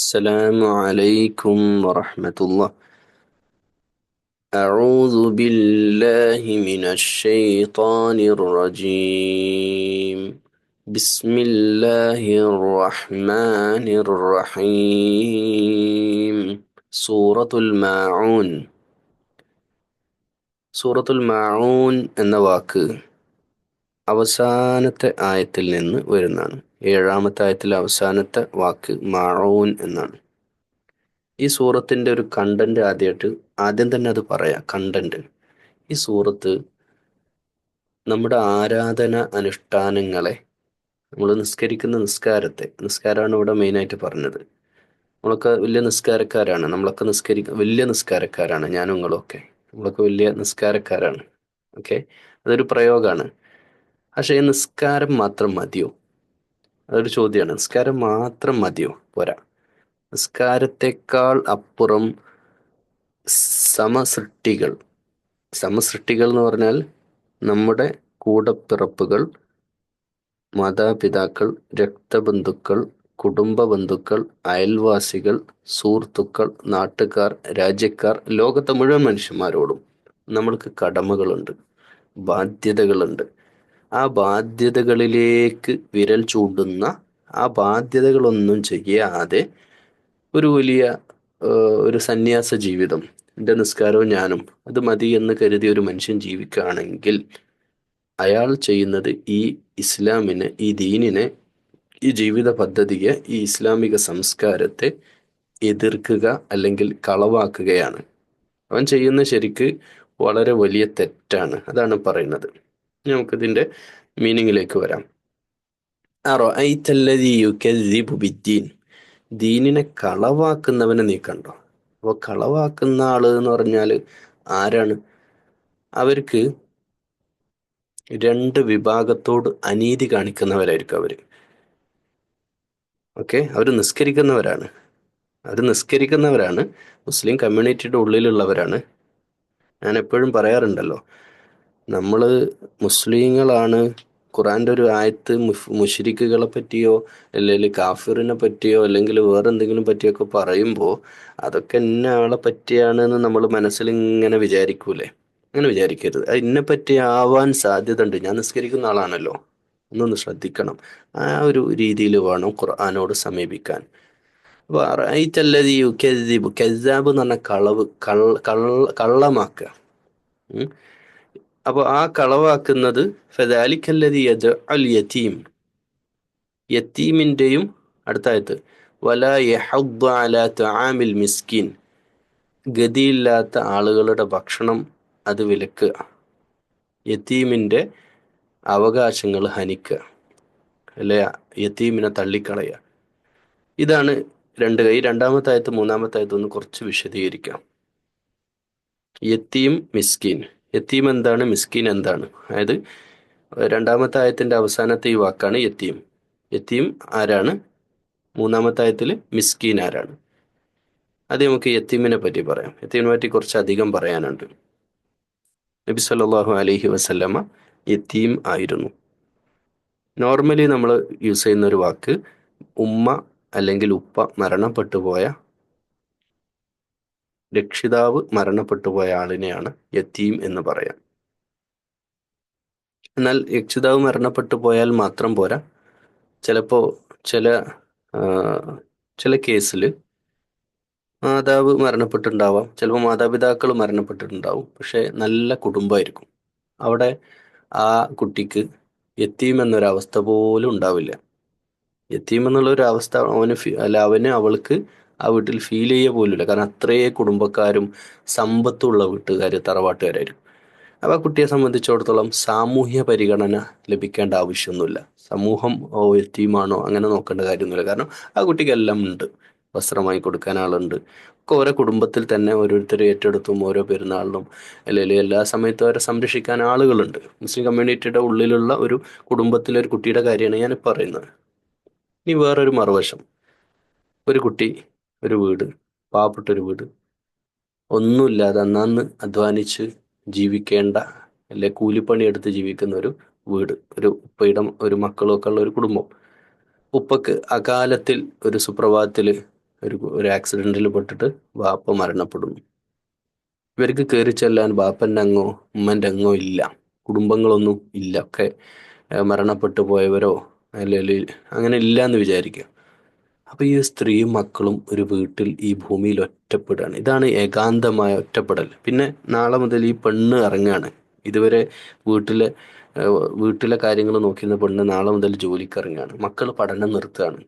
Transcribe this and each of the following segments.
السلام عليكم ورحمة الله. أعوذ بالله من الشيطان الرجيم. بسم الله الرحمن الرحيم. سورة الماعون. സൂറത്തുൽ മാഊൻ എന്ന വാക്ക് അവസാനത്തെ ആയത്തിൽ നിന്ന് വരുന്നതാണ്. ഏഴാമത്തെ ആയത്തിലെ അവസാനത്തെ വാക്ക് മാഊൻ എന്നാണ്. ഈ സൂറത്തിൻ്റെ ഒരു കണ്ടന്റ് ആദ്യം തന്നെ അത് പറയാം. കണ്ടന്റ്, ഈ സൂറത്ത് നമ്മുടെ ആരാധന അനുഷ്ഠാനങ്ങളെ, നമ്മൾ നിസ്കരിക്കുന്ന നിസ്കാരമാണ് ഇവിടെ മെയിനായിട്ട് പറഞ്ഞത്. നമ്മളൊക്കെ വലിയ നിസ്കാരക്കാരാണ്. വലിയ നിസ്കാരക്കാരാണ്. ഞാനും നിങ്ങളൊക്കെ നമ്മളൊക്കെ വലിയ നിസ്കാരക്കാരാണ്. ഓക്കെ, അതൊരു പ്രയോഗമാണ്. പക്ഷേ ഈ നിസ്കാരം മാത്രം മതിയോ? അതൊരു ചോദ്യമാണ്. നിസ്കാരം മാത്രം മതിയോ? പോരാ. നിസ്കാരത്തെക്കാൾ അപ്പുറം സമസൃഷ്ടികൾ സമസൃഷ്ടികൾ എന്ന് പറഞ്ഞാൽ നമ്മുടെ കൂടപ്പിറപ്പുകൾ, മാതാപിതാക്കൾ, രക്തബന്ധുക്കൾ, കുടുംബ ബന്ധുക്കൾ, അയൽവാസികൾ, സുഹൃത്തുക്കൾ, നാട്ടുകാർ, രാജ്യക്കാർ, ലോകത്തെ മുഴുവൻ മനുഷ്യന്മാരോടും നമ്മൾക്ക് കടമകളുണ്ട്, ബാധ്യതകളുണ്ട്. ആ ബാധ്യതകളിലേക്ക് വിരൽ ചൂണ്ടുന്ന, ആ ബാധ്യതകളൊന്നും ചെയ്യാതെ ഒരു വലിയ ഒരു സന്യാസ ജീവിതം, എൻ്റെ നിസ്കാരവും ഞാനും അത് മതി എന്ന് കരുതി ഒരു മനുഷ്യൻ ജീവിക്കുകയാണെങ്കിൽ അയാൾ ചെയ്യുന്നത് ഈ ഇസ്ലാമിനെ, ഈ ദീനിനെ, ഈ ജീവിത പദ്ധതിയെ, ഈ ഇസ്ലാമിക സംസ്കാരത്തെ എതിർക്കുക അല്ലെങ്കിൽ കളവാക്കുകയാണ്. അവൻ ചെയ്യുന്ന ശരിക്ക് വളരെ വലിയ തെറ്റാണ്. അതാണ് പറയുന്നത്. നമുക്കിതിൻ്റെ മീനിങ്ങിലേക്ക് വരാം. അറഅയ്തല്ലദീ യുകദ്ദിബു ബിദ്ദീൻ. ദീനിനെ കളവാക്കുന്നവനെ നീ കണ്ടോ? അപ്പോൾ കളവാക്കുന്ന ആള് എന്ന് പറഞ്ഞാൽ ആരാണ്? അവർക്ക് രണ്ട് വിഭാഗത്തോട് അനീതി കാണിക്കുന്നവരായിരിക്കും അവര്. ഓക്കെ, അവർ നിസ്കരിക്കുന്നവരാണ്, മുസ്ലിം കമ്മ്യൂണിറ്റിയുടെ ഉള്ളിലുള്ളവരാണ്. ഞാൻ എപ്പോഴും പറയാറുണ്ടല്ലോ, നമ്മൾ മുസ്ലിങ്ങളാണ്. ഖുറാൻ്റെ ഒരു ആയത്ത് മുശ്രിക്കുകളെ പറ്റിയോ അല്ലെങ്കിൽ കാഫിറിനെ പറ്റിയോ അല്ലെങ്കിൽ വേറെ എന്തെങ്കിലും പറ്റിയൊക്കെ പറയുമ്പോൾ അതൊക്കെ ഇന്ന ആളെ പറ്റിയാണ് എന്ന് നമ്മൾ മനസ്സിൽ ഇങ്ങനെ വിചാരിക്കൂലേ? അങ്ങനെ വിചാരിക്കരുത്. അത് ഇന്നെ പറ്റി ആവാൻ സാധ്യത ഉണ്ട്. ഞാൻ നിസ്കരിക്കുന്ന ആളാണല്ലോ, ഒന്നൊന്ന് ശ്രദ്ധിക്കണം. ആ ഒരു രീതിയിൽ വേണം ഖുർആനോട് സമീപിക്കാൻ. കെസാബ് എന്ന് പറഞ്ഞ കളവ്, കള്ളമാക്കുക. അപ്പോൾ ആ കളവാക്കുന്നത് ഫദാലിക്കല്ലദീ യദ്ഉൽ യതീം, യതീമിൻ്റെയും അടുത്തായത് വലാ യഹുദ്ദു അലാ തുആമിൽ മിസ്കീൻ, ഗതിയില്ലാത്ത ആളുകളുടെ ഭക്ഷണം അത് വിലക്കുക, യതീമിൻ്റെ അവകാശങ്ങൾ ഹനിക്കുക, അല്ലെ യതീമിനെ തള്ളിക്കളയുക. ഇതാണ് രണ്ടാമത്തെ ആയത്ത് മൂന്നാമത്തെ ആയത്ത് ഒന്ന് കുറച്ച് വിശദീകരിക്കാം. യത്തീം, മിസ്കീൻ. യത്തീം എന്താണ്? മിസ്കീൻ എന്താണ്? അതായത് രണ്ടാമത്തെ ആയത്തിന്റെ അവസാനത്തെ ഈ വാക്കാണ് യത്തീം. യത്തീം ആരാണ്? മൂന്നാമത്തെ ആയത്തിൽ മിസ്കീൻ ആരാണ്? അത് നമുക്ക് യത്തീമിനെ പറ്റി പറയാം. യത്തീമിനെ പറ്റി കുറച്ച് അധികം പറയാനുണ്ട്. നബി സല്ലല്ലാഹു അലൈഹി വസല്ലമ യത്തീം ആയിരുന്നു. നോർമലി നമ്മൾ യൂസ് ചെയ്യുന്ന ഒരു വാക്ക്, ഉമ്മ അല്ലെങ്കിൽ ഉപ്പ രക്ഷിതാവ് മരണപ്പെട്ടു പോയ ആളിനെയാണ് യത്തീം എന്ന് പറയാം. എന്നാൽ രക്ഷിതാവ് മരണപ്പെട്ടു പോയാൽ മാത്രം പോരാ. ചിലപ്പോൾ ചില ചില കേസിൽ മാതാവ് മരണപ്പെട്ടിട്ടുണ്ടാവാം, ചിലപ്പോൾ മാതാപിതാക്കൾ മരണപ്പെട്ടിട്ടുണ്ടാവും, പക്ഷെ നല്ല കുടുംബമായിരിക്കും. അവിടെ ആ കുട്ടിക്ക് യത്തീം എന്നൊരവസ്ഥ പോലും ഉണ്ടാവില്ല. യത്തീം എന്നുള്ള ഒരു അവസ്ഥ അവൾക്ക് ആ വീട്ടിൽ ഫീൽ ചെയ്യുക പോലുമില്ല. കാരണം അത്രയേ കുടുംബക്കാരും സമ്പത്തുള്ള വീട്ടുകാർ, തറവാട്ടുകാരായിരിക്കും. അപ്പോൾ ആ കുട്ടിയെ സംബന്ധിച്ചിടത്തോളം സാമൂഹ്യ പരിഗണന ലഭിക്കേണ്ട ആവശ്യമൊന്നുമില്ല. സമൂഹം യത്തീമാണോ അങ്ങനെ നോക്കേണ്ട കാര്യമൊന്നുമില്ല. കാരണം ആ കുട്ടിക്ക് എല്ലാം ഉണ്ട്. വസ്ത്രമായി കൊടുക്കാൻ ആളുണ്ട്. ഒക്കെ ഓരോ കുടുംബത്തിൽ തന്നെ ഓരോരുത്തർ ഏറ്റെടുത്തും ഓരോ പെരുന്നാളിനും അല്ലെങ്കിൽ എല്ലാ സമയത്തും അവരെ സംരക്ഷിക്കാൻ ആളുകളുണ്ട്. മുസ്ലിം കമ്മ്യൂണിറ്റിയുടെ ഉള്ളിലുള്ള ഒരു കുടുംബത്തിലെ ഒരു കുട്ടിയുടെ കാര്യമാണ് ഞാനിപ്പോൾ പറയുന്നത്. ഇനി വേറൊരു മറുവശം, ഒരു കുട്ടി, ഒരു വീട്, പാവപ്പെട്ടൊരു വീട്, ഒന്നുമില്ലാതെ അന്നന്ന് അധ്വാനിച്ച് ജീവിക്കേണ്ട, അല്ലെ കൂലിപ്പണി എടുത്ത് ജീവിക്കുന്ന ഒരു വീട്, ഒരു ഉപ്പയുടെ ഒരു മക്കളും ഒക്കെ ഉള്ള ഒരു കുടുംബം. ഉപ്പക്ക് അകാലത്തിൽ ഒരു സുപ്രഭാതത്തിൽ ഒരു ആക്സിഡന്റിൽ പെട്ടിട്ട് ബാപ്പ മരണപ്പെടുന്നു. ഇവർക്ക് കയറി ചെല്ലാൻ ബാപ്പൻ്റെ അങ്ങോ ഉമ്മൻ്റെ അങ്ങോ ഇല്ല, കുടുംബങ്ങളൊന്നും ഇല്ല, ഒക്കെ മരണപ്പെട്ടു പോയവരോ അല്ലെങ്കിൽ അങ്ങനെ ഇല്ല എന്ന് വിചാരിക്കുക. അപ്പൊ ഈ സ്ത്രീയും മക്കളും ഒരു വീട്ടിൽ ഈ ഭൂമിയിൽ ഒറ്റപ്പെടുകയാണ്. ഇതാണ് ഏകാന്തമായ ഒറ്റപ്പെടൽ. പിന്നെ നാളെ മുതൽ ഈ പെണ്ണ് ഇറങ്ങുകയാണ്. ഇതുവരെ വീട്ടിലെ വീട്ടിലെ കാര്യങ്ങൾ നോക്കിയിരുന്ന പെണ്ണ് നാളെ മുതൽ ജോലിക്ക് ഇറങ്ങുകയാണ്. മക്കൾ പഠനം നിർത്തുകയാണ്.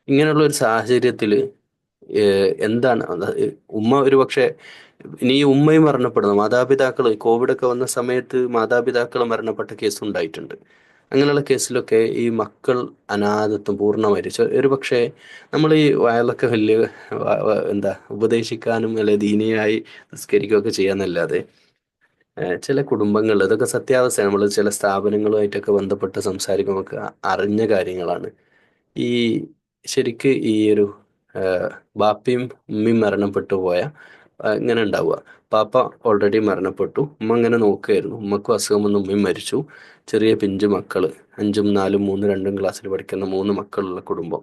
ഇങ്ങനെയുള്ള ഒരു സാഹചര്യത്തിൽ എന്താണ് ഉമ്മ ഒരു പക്ഷേ ഇനി ഈ ഉമ്മയും മരണപ്പെടുന്നു, മാതാപിതാക്കൾ കോവിഡൊക്കെ വന്ന സമയത്ത് മാതാപിതാക്കൾ മരണപ്പെട്ട കേസ് ഉണ്ടായിട്ടുണ്ട്. അങ്ങനെയുള്ള കേസിലൊക്കെ ഈ മക്കൾ അനാഥത്വം പൂർണ്ണമായിട്ട് ഒരു പക്ഷേ നമ്മൾ ഈ വയലൊക്കെ വലിയ എന്താ ഉപദേശിക്കാനും അല്ലെ ദീനിയായി നിസ്കരിക്കുകയൊക്കെ ചെയ്യാന്നല്ലാതെ ചില കുടുംബങ്ങളിൽ ഇതൊക്കെ സത്യാവസ്ഥ, നമ്മൾ ചില സ്ഥാപനങ്ങളുമായിട്ടൊക്കെ ബന്ധപ്പെട്ട് സംസാരിക്കുമ്പോൾ നമുക്ക് അറിഞ്ഞ കാര്യങ്ങളാണ്. ഈ ശരിക്ക് ഈ ഒരു ബാപ്പയും ഉമ്മയും മരണപ്പെട്ടു പോയ ഇങ്ങനെ ഉണ്ടാവുക. പാപ്പ ഓൾറെഡി മരണപ്പെട്ടു, ഉമ്മ ഇങ്ങനെ നോക്കുകയായിരുന്നു, ഉമ്മക്കും അസുഖം വന്ന് ഉമ്മയും മരിച്ചു. ചെറിയ പിഞ്ചു മക്കള്, 5ഉം 4ഉം 3ഉം 2ഉം ക്ലാസ്സിൽ പഠിക്കുന്ന 3 മക്കളുള്ള കുടുംബം.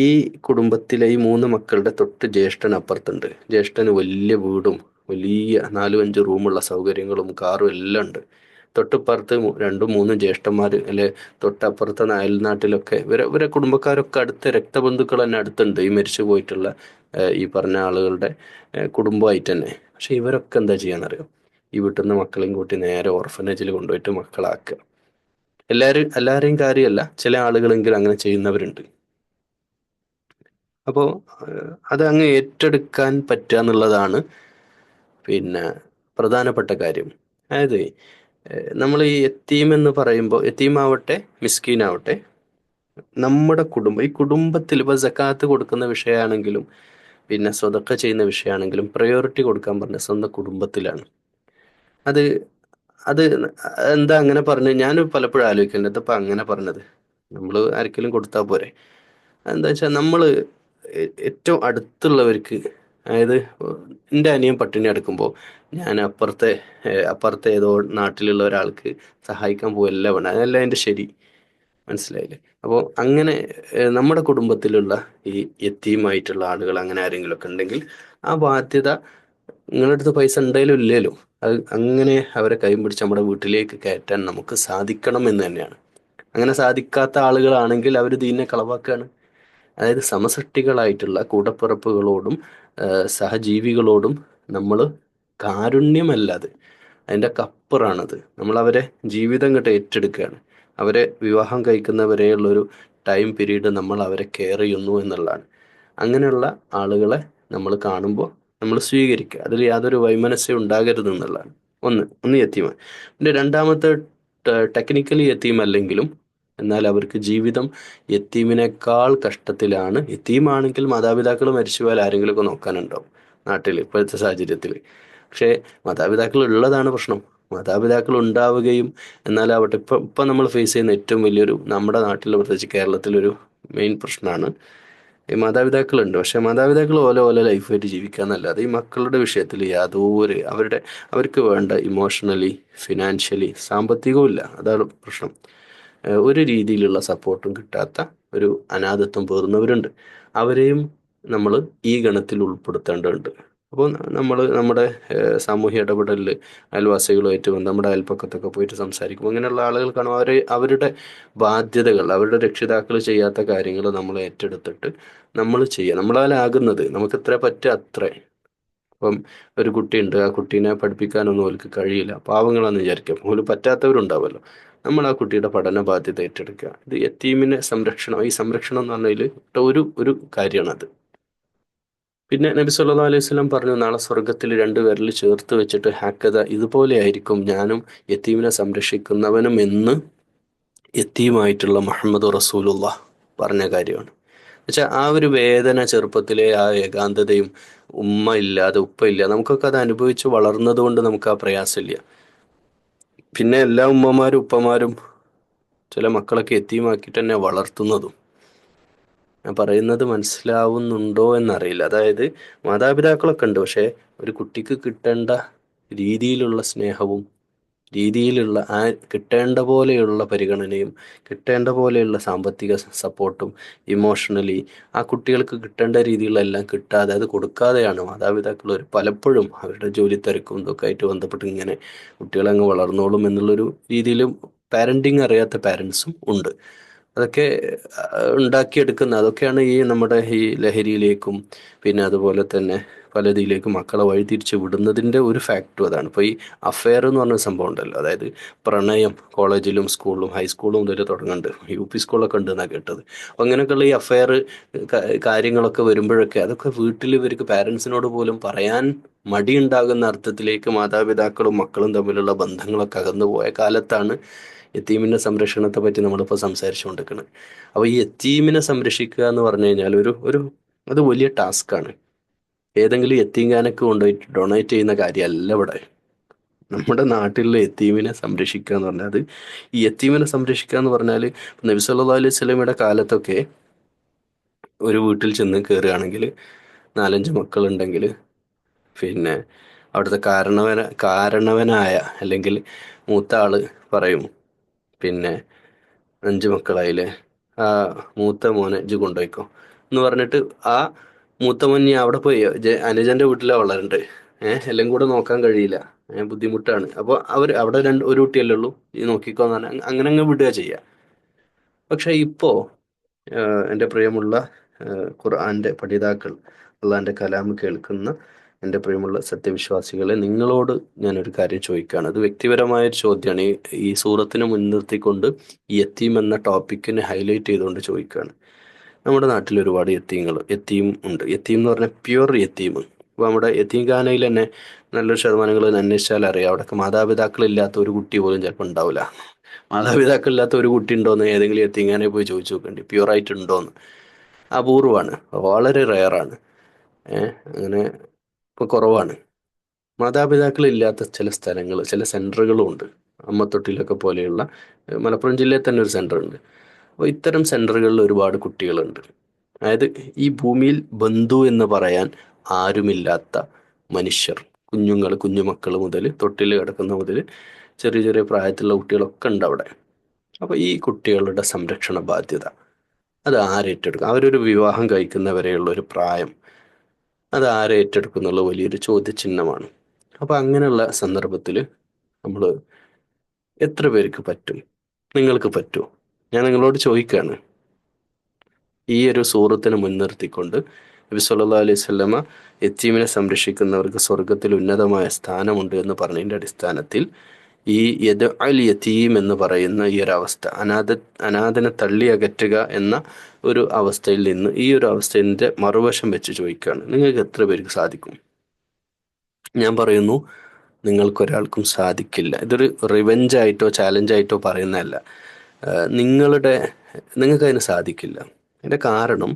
ഈ കുടുംബത്തിലെ ഈ 3 മക്കളുടെ തൊട്ട് ജ്യേഷ്ഠൻ അപ്പുറത്തുണ്ട്. ജ്യേഷ്ഠന് വലിയ വീടും വലിയ 4-5 റൂമുള്ള സൗകര്യങ്ങളും കാറും എല്ലാം ഉണ്ട്. തൊട്ടിപ്പുറത്ത് 2-3 ജ്യേഷ്ഠന്മാർ അല്ലെ, തൊട്ടപ്പുറത്തെ അയൽനാട്ടിലൊക്കെ ഇവരെ കുടുംബക്കാരൊക്കെ അടുത്ത രക്തബന്ധുക്കൾ തന്നെ അടുത്തുണ്ട്, ഈ മരിച്ചു പോയിട്ടുള്ള ഈ പറഞ്ഞ ആളുകളുടെ കുടുംബമായിട്ട് തന്നെ. പക്ഷെ ഇവരൊക്കെ എന്താ ചെയ്യാന്നറിയോ? ഈ വീട്ടിൽ നിന്ന് മക്കളെയും കൂട്ടി നേരെ ഓർഫനേജിൽ കൊണ്ടുപോയിട്ട് മക്കളാക്കുക. എല്ലാവരെയും കാര്യമല്ല, ചില ആളുകളെങ്കിലും അങ്ങനെ ചെയ്യുന്നവരുണ്ട്. അപ്പോൾ അത് അങ്ങ് ഏറ്റെടുക്കാൻ പറ്റുക എന്നുള്ളതാണ് പിന്നെ പ്രധാനപ്പെട്ട കാര്യം. അതായത് നമ്മൾ ഈ യത്തീം എന്ന് പറയുമ്പോൾ, യത്തീമാവട്ടെ മിസ്കീനാവട്ടെ, നമ്മുടെ കുടുംബം, ഈ കുടുംബത്തിൽ ഇപ്പോൾ സക്കാത്ത് കൊടുക്കുന്ന വിഷയമാണെങ്കിലും പിന്നെ സ്വതക്ക ചെയ്യുന്ന വിഷയമാണെങ്കിലും പ്രയോറിറ്റി കൊടുക്കാൻ പറഞ്ഞ സ്വന്തം കുടുംബത്തിലാണ്. അത് അത് എന്താ അങ്ങനെ പറഞ്ഞു, ഞാൻ പലപ്പോഴും ആലോചിക്കുന്നത് ഇതിപ്പോൾ അങ്ങനെ പറഞ്ഞത് നമ്മൾ ആർക്കെങ്കിലും കൊടുത്താൽ പോരെ. എന്താ വെച്ചാൽ നമ്മൾ ഏറ്റവും അടുത്തുള്ളവർക്ക്, അതായത് എൻ്റെ അനിയൻ പട്ടിണി എടുക്കുമ്പോൾ ഞാൻ അപ്പുറത്തെ ഏതോ നാട്ടിലുള്ള ഒരാൾക്ക് സഹായിക്കാൻ പോവല്ല വേണം, അതല്ല എൻ്റെ ശരി. മനസ്സിലായില്ലേ? അപ്പോൾ അങ്ങനെ നമ്മുടെ കുടുംബത്തിലുള്ള ഈ യത്തീമായിട്ടുള്ള ആളുകൾ അങ്ങനെ ആരെങ്കിലുമൊക്കെ ഉണ്ടെങ്കിൽ ആ ബാധ്യത, നിങ്ങളുടെ അടുത്ത് പൈസ ഉണ്ടെങ്കിലും ഇല്ലേലും, അത് അങ്ങനെ അവരെ കൈ പിടിച്ച് നമ്മുടെ വീട്ടിലേക്ക് കയറ്റാൻ നമുക്ക് സാധിക്കണം എന്ന് തന്നെയാണ്. അങ്ങനെ സാധിക്കാത്ത ആളുകളാണെങ്കിൽ അവർ ദീനിനെ കളവാക്കുകയാണ്. അതായത് സമസൃഷ്ടികളായിട്ടുള്ള കൂടപ്പിറപ്പുകളോടും സഹജീവികളോടും നമ്മൾ കാരുണ്യമല്ലാതെ അതിൻ്റെ കപ്പറാണത്. നമ്മളവരെ ജീവിതം ഇങ്ങോട്ട് ഏറ്റെടുക്കുകയാണ്. അവരെ വിവാഹം കഴിക്കുന്നവരെയുള്ളൊരു ടൈം പീരീഡ് നമ്മൾ അവരെ കെയർ ചെയ്യുന്നു എന്നുള്ളതാണ്. അങ്ങനെയുള്ള ആളുകളെ നമ്മൾ കാണുമ്പോൾ നമ്മൾ സ്വീകരിക്കുക, അതിൽ യാതൊരു വൈമനസ്യം ഉണ്ടാകരുത് എന്നുള്ളതാണ്. ഒന്ന് യത്തീമാണ്. പിന്നെ രണ്ടാമത്തെ ടെക്നിക്കലി യത്തീമല്ലെങ്കിലും എന്നാൽ അവർക്ക് ജീവിതം യത്തീമിനേക്കാൾ കഷ്ടത്തിലാണ്. യത്തീമാണെങ്കിൽ മാതാപിതാക്കൾ മരിച്ചുപോയാൽ ആരെങ്കിലുമൊക്കെ നോക്കാനുണ്ടാവും നാട്ടിൽ ഇപ്പോഴത്തെ സാഹചര്യത്തിൽ. പക്ഷേ മാതാപിതാക്കൾ ഉള്ളതാണ് പ്രശ്നം. മാതാപിതാക്കൾ ഉണ്ടാവുകയും എന്നാലാവട്ടെ ഇപ്പം നമ്മൾ ഫേസ് ചെയ്യുന്ന ഏറ്റവും വലിയൊരു, നമ്മുടെ നാട്ടിൽ പ്രത്യേകിച്ച് കേരളത്തിലൊരു മെയിൻ പ്രശ്നമാണ് ഈ മാതാപിതാക്കളുണ്ട്. പക്ഷെ മാതാപിതാക്കൾ ഓല ലൈഫായിട്ട് ജീവിക്കുക എന്നല്ലാതെ ഈ മക്കളുടെ വിഷയത്തിൽ അവർക്ക് വേണ്ട ഇമോഷണലി ഫിനാൻഷ്യലി സാമ്പത്തികവും ഇല്ല. അതാണ് പ്രശ്നം. ഒരു രീതിയിലുള്ള സപ്പോർട്ടും കിട്ടാത്ത ഒരു അനാഥത്വം പേറുന്നവരുണ്ട്. അവരെയും നമ്മൾ ഈ ഗണത്തിൽ ഉൾപ്പെടുത്തേണ്ടതുണ്ട്. അപ്പോൾ നമ്മുടെ സാമൂഹ്യ ഇടപെടലിൽ അയൽവാസികളുമായിട്ട് നമ്മുടെ അയൽപ്പക്കത്തൊക്കെ പോയിട്ട് സംസാരിക്കും. അങ്ങനെയുള്ള ആളുകൾ കാണും അവരുടെ ബാധ്യതകൾ, അവരുടെ രക്ഷിതാക്കൾ ചെയ്യാത്ത കാര്യങ്ങൾ നമ്മൾ ഏറ്റെടുത്തിട്ട് നമ്മൾ ചെയ്യുക. നമ്മളാലാകുന്നത് നമുക്ക് എത്ര പറ്റുക അത്ര. ഇപ്പം ഒരു കുട്ടിയുണ്ട്, ആ കുട്ടീനെ പഠിപ്പിക്കാനൊന്നും അവർക്ക് കഴിയില്ല, പാവങ്ങളാന്ന് വിചാരിക്കാം, പോലും പറ്റാത്തവരുണ്ടാവുമല്ലോ. നമ്മൾ ആ കുട്ടിയുടെ പഠന ബാധ്യത ഏറ്റെടുക്കുക. ഇത് യത്തീമിനെ സംരക്ഷണം, ഈ സംരക്ഷണം എന്ന് പറഞ്ഞതിൽ ഒരു കാര്യമാണത്. പിന്നെ നബി സല്ലല്ലാഹു അലൈഹി വസല്ലം പറഞ്ഞു, നാളെ സ്വർഗത്തിൽ 2 വിരൽ ചേർത്ത് വെച്ചിട്ട് ഹാക്കത, ഇതുപോലെ ആയിരിക്കും ഞാനും യത്തീമിനെ സംരക്ഷിക്കുന്നവനും എന്ന് യത്തീമായിട്ടുള്ള മുഹമ്മദ് റസൂലുള്ളാഹ് പറഞ്ഞ കാര്യമാണ്. എന്നുവെച്ചാൽ ആ ഒരു വേദന, ചെറുപ്പത്തിലെ ആ ഏകാന്തതയും, ഉമ്മ ഇല്ലാതെ ഉപ്പ ഇല്ല, നമുക്കൊക്കെ അത് അനുഭവിച്ച് വളർന്നത് കൊണ്ട് നമുക്ക് ആ പ്രയാസമില്ല. പിന്നെ എല്ലാ ഉമ്മമാരും ഉപ്പമാരും ചില മക്കളൊക്കെ യത്തീമാക്കിയിട്ട് തന്നെ വളർത്തുന്നതും. ഞാൻ പറയുന്നത് മനസ്സിലാവുന്നുണ്ടോ എന്നറിയില്ല. അതായത് മാതാപിതാക്കളൊക്കെ ഉണ്ട്, പക്ഷെ ഒരു കുട്ടിക്ക് കിട്ടേണ്ട രീതിയിലുള്ള സ്നേഹവും രീതിയിലുള്ള കിട്ടേണ്ട പോലെയുള്ള പരിഗണനയും കിട്ടേണ്ട പോലെയുള്ള സാമ്പത്തിക സപ്പോർട്ടും ഇമോഷണലി ആ കുട്ടികൾക്ക് കിട്ടേണ്ട രീതിയിലുള്ള എല്ലാം കിട്ടാതെ അത് കൊടുക്കാതെയാണ് മാതാപിതാക്കൾ പലപ്പോഴും അവരുടെ ജോലി തിരക്കും ഇതൊക്കെ ആയിട്ട് ബന്ധപ്പെട്ട് ഇങ്ങനെ കുട്ടികളങ്ങ് വളർന്നോളും എന്നുള്ളൊരു രീതിയിലും പാരൻറ്റിങ് അറിയാത്ത പാരൻസും ഉണ്ട്. അതൊക്കെ ഉണ്ടാക്കിയെടുക്കുന്ന അതൊക്കെയാണ് ഈ നമ്മുടെ ഈ ലഹരിയിലേക്കും പിന്നെ അതുപോലെ തന്നെ പലതിലേക്കും മക്കളെ വഴിതിരിച്ച് വിടുന്നതിൻ്റെ ഒരു ഫാക്റ്റും അതാണ്. ഇപ്പോൾ ഈ അഫെയർ എന്ന് പറഞ്ഞ സംഭവം ഉണ്ടല്ലോ, അതായത് പ്രണയം കോളേജിലും സ്കൂളിലും ഹൈസ്കൂളും മുതൽ തുടങ്ങുന്നുണ്ട്, യു പി സ്കൂളൊക്കെ ഉണ്ട് എന്നാണ് കേട്ടത്. അപ്പോൾ അങ്ങനെയൊക്കെയുള്ള ഈ അഫെയർ കാര്യങ്ങളൊക്കെ വരുമ്പോഴൊക്കെ അതൊക്കെ വീട്ടിൽ ഇവർക്ക് പാരൻസിനോട് പോലും പറയാൻ മടിയുണ്ടാകുന്ന അർത്ഥത്തിലേക്ക് മാതാപിതാക്കളും മക്കളും തമ്മിലുള്ള ബന്ധങ്ങളൊക്കെ അകന്നു പോയ കാലത്താണ് യത്തീമിൻ്റെ സംരക്ഷണത്തെ പറ്റി നമ്മളിപ്പോൾ സംസാരിച്ചുകൊണ്ടിരിക്കുന്നത്. അപ്പോൾ ഈ യത്തീമിനെ സംരക്ഷിക്കുക എന്ന് പറഞ്ഞു കഴിഞ്ഞാൽ അത് വലിയ ടാസ്ക്കാണ്. ഏതെങ്കിലും യത്തീംഖാനക്ക് കൊണ്ടുപോയിട്ട് ഡൊണേറ്റ് ചെയ്യുന്ന കാര്യമല്ല ഇവിടെ. നമ്മുടെ നാട്ടിലെ യത്തീമിനെ സംരക്ഷിക്കുക എന്ന് പറഞ്ഞാൽ, അത് ഈ യത്തീമിനെ സംരക്ഷിക്കുക എന്ന് പറഞ്ഞാൽ നബി സല്ലല്ലാഹു അലൈഹി വസല്ലമയുടെ കാലത്തൊക്കെ ഒരു വീട്ടിൽ ചെന്ന് കയറുകയാണെങ്കിൽ 4-5 മക്കളുണ്ടെങ്കിൽ പിന്നെ അവിടുത്തെ കാരണവനായ അല്ലെങ്കിൽ മൂത്ത ആള് പറയും, പിന്നെ 5 മക്കളായില്ലേ, ആ മൂത്ത മോനെ ഇജ്ജ് കൊണ്ടുപോയിക്കോ എന്ന് പറഞ്ഞിട്ട് ആ മൂത്ത മോൻ ഇനി അവിടെ പോയി അനുജന്റെ വീട്ടിലാണ് വളരണ്ട്, എല്ലാം കൂടെ നോക്കാൻ കഴിയില്ല, ബുദ്ധിമുട്ടാണ്, അപ്പോൾ അവിടെ ഒരു കുട്ടിയല്ലേ ഉള്ളൂ, ഈ നോക്കിക്കോ എന്ന് പറഞ്ഞാൽ അങ്ങനെ അങ്ങ് വിടുക ചെയ്യുക. പക്ഷെ ഇപ്പോൾ എൻ്റെ പ്രിയമുള്ള ഖുർആന്റെ പഠിതാക്കൾ, അള്ളാന്റെ കലാം കേൾക്കുന്ന എൻ്റെ പ്രിയമുള്ള സത്യവിശ്വാസികളെ, നിങ്ങളോട് ഞാനൊരു കാര്യം ചോദിക്കുകയാണ്. അത് വ്യക്തിപരമായൊരു ചോദ്യമാണ്. ഈ സൂറത്തിനെ മുൻനിർത്തിക്കൊണ്ട് ഈ യത്തീം എന്ന ടോപ്പിക്കിനെ ഹൈലൈറ്റ് ചെയ്തുകൊണ്ട് ചോദിക്കുകയാണ്. നമ്മുടെ നാട്ടിൽ ഒരുപാട് യത്തീം ഉണ്ട്. യത്തീം എന്ന് പറഞ്ഞാൽ പ്യുവർ യത്തീം. ഇപ്പോൾ നമ്മുടെ യത്തീംഖാനയിൽ തന്നെ നല്ലൊരു ശതമാനങ്ങൾ അന്വേഷിച്ചാൽ അറിയാം, അവിടെയൊക്കെ മാതാപിതാക്കളില്ലാത്ത ഒരു കുട്ടി പോലും ചിലപ്പോൾ ഉണ്ടാവില്ല. മാതാപിതാക്കളില്ലാത്ത ഒരു കുട്ടി ഉണ്ടോയെന്ന് ഏതെങ്കിലും യത്തീംഖാനയിൽ പോയി ചോദിച്ചു നോക്കേണ്ടി, പ്യുവറായിട്ട് ഉണ്ടോയെന്ന്. അപൂർവമാണ്, വളരെ റെയറാണ്. അങ്ങനെ ഇപ്പോൾ കുറവാണ്. മാതാപിതാക്കളില്ലാത്ത ചില സ്ഥലങ്ങൾ, ചില സെൻറ്ററുകളും ഉണ്ട്. അമ്മത്തൊട്ടിലൊക്കെ പോലെയുള്ള മലപ്പുറം ജില്ലയിൽ തന്നെ ഒരു സെൻറ്റർ ഉണ്ട്. അപ്പോൾ ഇത്തരം സെൻറ്ററുകളിൽ ഒരുപാട് കുട്ടികളുണ്ട്. അതായത് ഈ ഭൂമിയിൽ ബന്ധു എന്ന് പറയാൻ ആരുമില്ലാത്ത മനുഷ്യർ, കുഞ്ഞുമക്കൾ മുതൽ തൊട്ടിൽ കിടക്കുന്ന മുതൽ ചെറിയ ചെറിയ പ്രായത്തിലുള്ള കുട്ടികളൊക്കെ ഉണ്ട് അവിടെ. അപ്പോൾ ഈ കുട്ടികളുടെ സംരക്ഷണ ബാധ്യത അത് ആരേറ്റെടുക്കും? അവരൊരു വിവാഹം കഴിക്കുന്നവരെയുള്ള ഒരു പ്രായം, അത് ആരേറ്റെടുക്കും എന്നുള്ള വലിയൊരു ചോദ്യചിഹ്നമാണ്. അപ്പോൾ അങ്ങനെയുള്ള സന്ദർഭത്തിൽ നമ്മൾ എത്ര പേർക്ക് പറ്റും? നിങ്ങൾക്ക് പറ്റുമോ? ഞാൻ നിങ്ങളോട് ചോദിക്കുകയാണ്. ഈ ഒരു സൂറത്തിനെ മുൻനിർത്തിക്കൊണ്ട് നബി സല്ലല്ലാഹു അലൈഹി വസല്ലമ യത്തീമിനെ സംരക്ഷിക്കുന്നവർക്ക് സ്വർഗത്തിൽ ഉന്നതമായ സ്ഥാനമുണ്ട് എന്ന് പറഞ്ഞതിൻ്റെ അടിസ്ഥാനത്തിൽ ഈ അൽ യതീം എന്ന് പറയുന്ന ഈ ഒരു അവസ്ഥ, അനാഥനെ തള്ളി അകറ്റുക എന്ന ഒരു അവസ്ഥയിൽ നിന്ന് ഈ ഒരു അവസ്ഥേൻ്റെ മറുവശം വെച്ച് ചോദിക്കുകയാണ്, നിങ്ങൾക്ക് എത്ര പേർക്ക് സാധിക്കും? ഞാൻ പറയുന്നു, നിങ്ങൾക്കൊരാൾക്കും സാധിക്കില്ല. ഇതൊരു റിവെഞ്ചായിട്ടോ ചാലഞ്ചായിട്ടോ പറയുന്നതല്ല. നിങ്ങൾക്കതിന് സാധിക്കില്ല. അതിൻ്റെ കാരണം,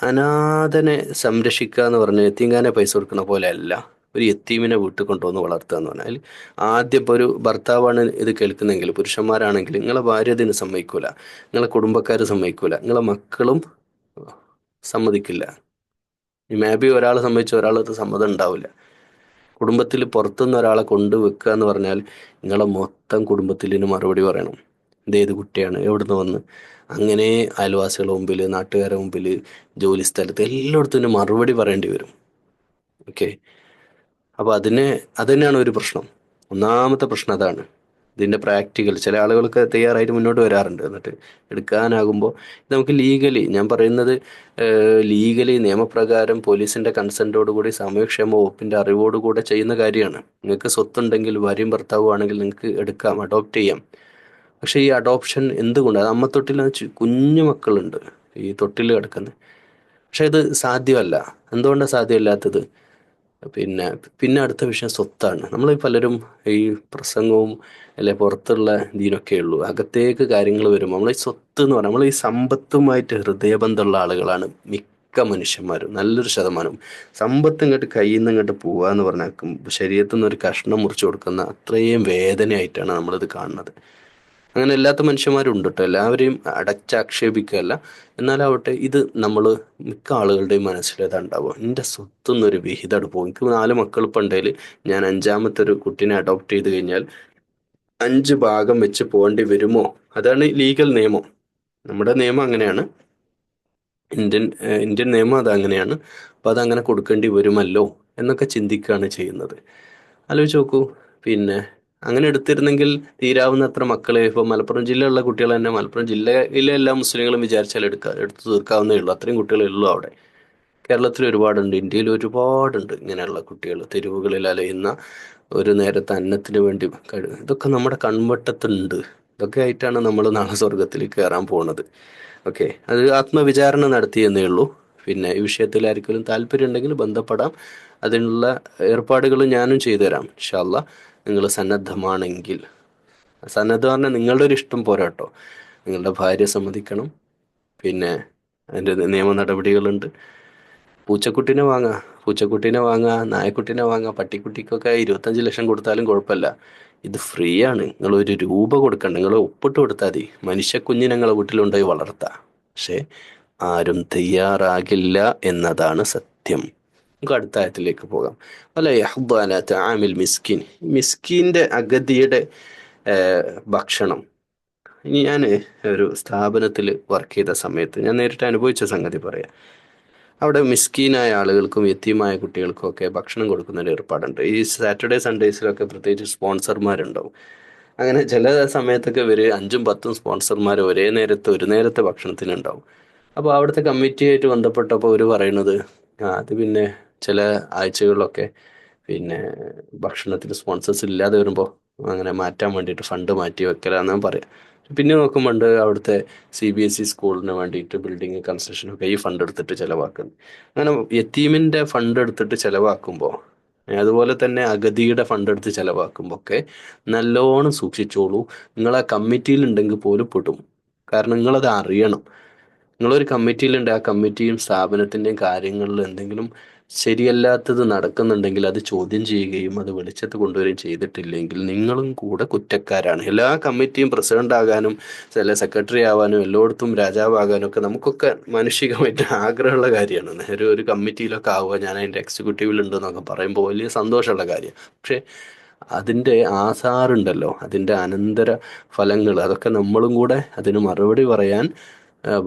അനാഥനെ സംരക്ഷിക്കുക എന്ന് പറഞ്ഞാൽ യത്തീംഖാനെ പൈസ കൊടുക്കുന്ന പോലെ അല്ല ഒരു യത്തീമിനെ വീട്ടിൽ കൊണ്ടുവന്ന് വളർത്തുക എന്ന് പറഞ്ഞാൽ. ആദ്യം ഇപ്പോൾ ഒരു ഭർത്താവാണ് ഇത് കേൾക്കുന്നെങ്കിൽ, പുരുഷന്മാരാണെങ്കിൽ, നിങ്ങളെ ഭാര്യ ഇതിന് സമ്മതിക്കൂല, നിങ്ങളെ കുടുംബക്കാർ സമ്മതിക്കൂല, നിങ്ങളെ മക്കളും സമ്മതിക്കില്ല. മേ ബി ഒരാൾ സമ്മതിച്ച ഒരാളത് സമ്മതം ഉണ്ടാവില്ല. കുടുംബത്തിൽ പുറത്തുനിന്ന് ഒരാളെ കൊണ്ട് വെക്കുക എന്ന് പറഞ്ഞാൽ നിങ്ങളെ മൊത്തം കുടുംബത്തിന് മറുപടി പറയണം. ഇതേത് കുട്ടിയാണ്, എവിടുന്ന് വന്ന്, അങ്ങനെ അയൽവാസികളുടെ മുമ്പിൽ, നാട്ടുകാരുടെ മുമ്പിൽ, ജോലി സ്ഥലത്ത് എല്ലായിടത്തും മറുപടി പറയേണ്ടി വരും. ഓക്കെ, അപ്പോൾ അത് തന്നെയാണ് ഒരു പ്രശ്നം. ഒന്നാമത്തെ പ്രശ്നം അതാണ്. ഇതിൻ്റെ പ്രാക്ടിക്കൽ ചില ആളുകൾക്ക് തയ്യാറായിട്ട് മുന്നോട്ട് വരാറുണ്ട്, എന്നിട്ട് എടുക്കാനാകുമ്പോൾ നമുക്ക് ഞാൻ പറയുന്നത് ലീഗലി നിയമപ്രകാരം പോലീസിൻ്റെ കൺസെൻറ്റോടുകൂടി സാമൂഹ്യക്ഷേമ വകുപ്പിൻ്റെ അറിവോടുകൂടെ ചെയ്യുന്ന കാര്യമാണ്. നിങ്ങൾക്ക് സ്വത്തുണ്ടെങ്കിൽ, ഭാര്യയും ഭർത്താവും ആണെങ്കിൽ നിങ്ങൾക്ക് എടുക്കാം, അഡോപ്റ്റ് ചെയ്യാം. പക്ഷേ ഈ അഡോപ്ഷൻ എന്തുകൊണ്ട്, അത് അമ്മത്തൊട്ടിൽ കുഞ്ഞു മക്കളുണ്ട് ഈ തൊട്ടിൽ കിടക്കുന്നത്, പക്ഷെ ഇത് സാധ്യമല്ല. എന്തുകൊണ്ടാണ് സാധ്യമല്ലാത്തത്? പിന്നെ അടുത്ത വിഷയം സ്വത്താണ്. നമ്മൾ പലരും ഈ പ്രസംഗവും അല്ലെ പുറത്തുള്ള ഇതിനൊക്കെ ഉള്ളൂ, അകത്തേക്ക് കാര്യങ്ങൾ വരുമ്പോൾ നമ്മൾ ഈ സ്വത്ത് എന്ന് പറഞ്ഞാൽ, നമ്മൾ ഈ സമ്പത്തുമായിട്ട് ഹൃദയബന്ധമുള്ള ആളുകളാണ് മിക്ക മനുഷ്യന്മാരും. നല്ലൊരു ശതമാനം സമ്പത്ത് ഇങ്ങോട്ട് കയ്യിൽ നിന്ന് ഇങ്ങോട്ട് പോവുക എന്ന് പറഞ്ഞാൽ ശരീരത്തിൽ നിന്ന് ഒരു കഷ്ണം മുറിച്ചു കൊടുക്കുന്ന അത്രയും വേദനയായിട്ടാണ് നമ്മളിത് കാണുന്നത്. അങ്ങനെ അല്ലാത്ത മനുഷ്യന്മാരും ഉണ്ട് കേട്ടോ, എല്ലാവരെയും അടച്ചാക്ഷേപിക്കുകയല്ല. എന്നാലാവട്ടെ, ഇത് നമ്മൾ മിക്ക ആളുകളുടെയും മനസ്സിലേതാ ഉണ്ടാവുക, എൻ്റെ സ്വത്തുനിന്നൊരു വിഹിതം പോകും. എനിക്ക് 4 മക്കൾ ഇപ്പം ഉണ്ടെങ്കിൽ ഞാൻ 5-മത്തെ ഒരു കുട്ടീനെ അഡോപ്റ്റ് ചെയ്ത് കഴിഞ്ഞാൽ 5 ഭാഗം വെച്ച് പോകേണ്ടി വരുമോ? അതാണ് ലീഗൽ നിയമം. നമ്മുടെ നിയമം അങ്ങനെയാണ്, ഇന്ത്യൻ നിയമം അത് അങ്ങനെയാണ്. അപ്പം അതങ്ങനെ കൊടുക്കേണ്ടി വരുമല്ലോ എന്നൊക്കെ ചിന്തിക്കുകയാണ് ചെയ്യുന്നത്. ആലോചിച്ച് നോക്കൂ. പിന്നെ അങ്ങനെ എടുത്തിരുന്നെങ്കിൽ തീരാവുന്നത്ര മക്കളെ, ഇപ്പോൾ മലപ്പുറം ജില്ലയിലുള്ള കുട്ടികൾ തന്നെ മലപ്പുറം ജില്ലയിലെ എല്ലാ മുസ്ലിങ്ങളും വിചാരിച്ചാൽ എടുത്തു തീർക്കാവുന്നേ ഉള്ളൂ. അത്രയും കുട്ടികളേ ഉള്ളൂ അവിടെ. കേരളത്തിൽ ഒരുപാടുണ്ട്, ഇന്ത്യയിൽ ഒരുപാടുണ്ട് ഇങ്ങനെയുള്ള കുട്ടികൾ, തെരുവുകളിൽ അലയുന്ന, ഒരു നേരത്തെ അന്നത്തിന് വേണ്ടി ഇതൊക്കെ നമ്മുടെ കൺവട്ടത്തുണ്ട്. ഇതൊക്കെ ആയിട്ടാണ് നമ്മൾ നാളെ സ്വർഗത്തിലേക്ക് കയറാൻ പോകുന്നത്. ഓക്കെ, അത് ആത്മവിചാരണ നടത്തിയെന്നേ ഉള്ളൂ. പിന്നെ ഈ വിഷയത്തിൽ ആർക്കെങ്കിലും താല്പര്യം ഉണ്ടെങ്കിൽ ബന്ധപ്പെടാം. അതിനുള്ള ഏർപ്പാടുകൾ ഞാനും ചെയ്തു തരാം ഇൻഷാ അള്ളാ, നിങ്ങൾ സന്നദ്ധമാണെങ്കിൽ. സന്നദ്ധം പറഞ്ഞാൽ നിങ്ങളുടെ ഒരു ഇഷ്ടം പോരാ കേട്ടോ, നിങ്ങളുടെ ഭാര്യ സമ്മതിക്കണം. പിന്നെ അതിൻ്റെ നിയമ നടപടികളുണ്ട്. പൂച്ചക്കുട്ടീനെ വാങ്ങാം, നായക്കുട്ടീനെ വാങ്ങാം, പട്ടിക്കുട്ടിക്കൊക്കെ 25 ലക്ഷം കൊടുത്താലും കുഴപ്പമില്ല. ഇത് ഫ്രീ ആണ്. നിങ്ങൾ 1 രൂപ കൊടുക്കണ്ട, നിങ്ങൾ ഒപ്പിട്ട് കൊടുത്താൽ മതി. മനുഷ്യക്കുഞ്ഞിനെ നിങ്ങളെ വീട്ടിലുണ്ടായി വളർത്താം. പക്ഷേ ആരും തയ്യാറാകില്ല എന്നതാണ് സത്യം. നമുക്ക് അടുത്ത ആയത്തിലേക്ക് പോകാം. അല്ല യഹ്ദു അലാ തആമിൽ മിസ്കിൻ, മിസ്കിൻ്റെ അഗതിയുടെ ഭക്ഷണം. ഇനി ഞാൻ ഒരു സ്ഥാപനത്തിൽ വർക്ക് ചെയ്ത സമയത്ത് ഞാൻ നേരിട്ട് അനുഭവിച്ച സംഗതി പറയാം. അവിടെ മിസ്കീനായ ആളുകൾക്കും യത്തീമായ കുട്ടികൾക്കും ഒക്കെ ഭക്ഷണം കൊടുക്കുന്നൊരു ഏർപ്പാടുണ്ട്. ഈ സാറ്റർഡേ സൺഡേസിലൊക്കെ പ്രത്യേകിച്ച് സ്പോൺസർമാരുണ്ടാവും. അങ്ങനെ ചില സമയത്തൊക്കെ ഇവർ 5ഉം 10ഉം സ്പോൺസർമാർ ഒരേ നേരത്തെ ഒരു നേരത്തെ ഭക്ഷണത്തിനുണ്ടാവും. അപ്പോൾ അവിടുത്തെ കമ്മിറ്റിയായിട്ട് ബന്ധപ്പെട്ടപ്പോൾ അവർ പറയുന്നത്, അത് പിന്നെ ചില ആഴ്ചകളിലൊക്കെ പിന്നെ ഭക്ഷണത്തിന് സ്പോൺസേഴ്സ് ഇല്ലാതെ വരുമ്പോൾ അങ്ങനെ മാറ്റാൻ വേണ്ടിയിട്ട് ഫണ്ട് മാറ്റി വെക്കലാന്ന് പറയാം. പിന്നെ നോക്കുമ്പോണ്ട് അവിടുത്തെ CBSE സ്കൂളിന് വേണ്ടിയിട്ട് ബിൽഡിങ് കൺസ്ട്രക്ഷനൊക്കെ ഈ ഫണ്ട് എടുത്തിട്ട് ചിലവാക്കുന്നത്. അങ്ങനെ യത്തീമിൻ്റെ ഫണ്ട് എടുത്തിട്ട് ചിലവാക്കുമ്പോൾ, അതുപോലെ തന്നെ അഗതിയുടെ ഫണ്ട് എടുത്ത് ചിലവാക്കുമ്പോൾ ഒക്കെ നല്ലോണം സൂക്ഷിച്ചോളൂ. നിങ്ങളെ കമ്മിറ്റിയിൽ ഉണ്ടെങ്കിൽ പോലും പെടും. കാരണം നിങ്ങളത് അറിയണം. നിങ്ങളൊരു കമ്മിറ്റിയിലുണ്ട്, ആ കമ്മിറ്റിയും സ്ഥാപനത്തിൻ്റെയും കാര്യങ്ങളിൽ എന്തെങ്കിലും ശരിയല്ലാത്തത് നടക്കുന്നുണ്ടെങ്കിൽ അത് ചോദ്യം ചെയ്യുകയും അത് വെളിച്ചത്ത് കൊണ്ടുവരികയും ചെയ്തിട്ടില്ലെങ്കിൽ നിങ്ങളും കൂടെ കുറ്റക്കാരാണ്. എല്ലാ കമ്മിറ്റിയും പ്രസിഡന്റ് ആകാനും ചില സെക്രട്ടറി ആവാനും എല്ലായിടത്തും രാജാവാകാനും ഒക്കെ നമുക്കൊക്കെ മാനുഷികമായിട്ട് ആഗ്രഹമുള്ള കാര്യമാണ്. ഒരു കമ്മിറ്റിയിലൊക്കെ ആവുക, ഞാൻ അതിൻ്റെ എക്സിക്യൂട്ടീവിലുണ്ടെന്നൊക്കെ പറയുമ്പോൾ വലിയ സന്തോഷമുള്ള കാര്യം. പക്ഷേ അതിൻ്റെ ആസാറുണ്ടല്ലോ, അതിൻ്റെ അനന്തര ഫലങ്ങൾ, അതൊക്കെ നമ്മളും കൂടെ അതിന് മറുപടി പറയാൻ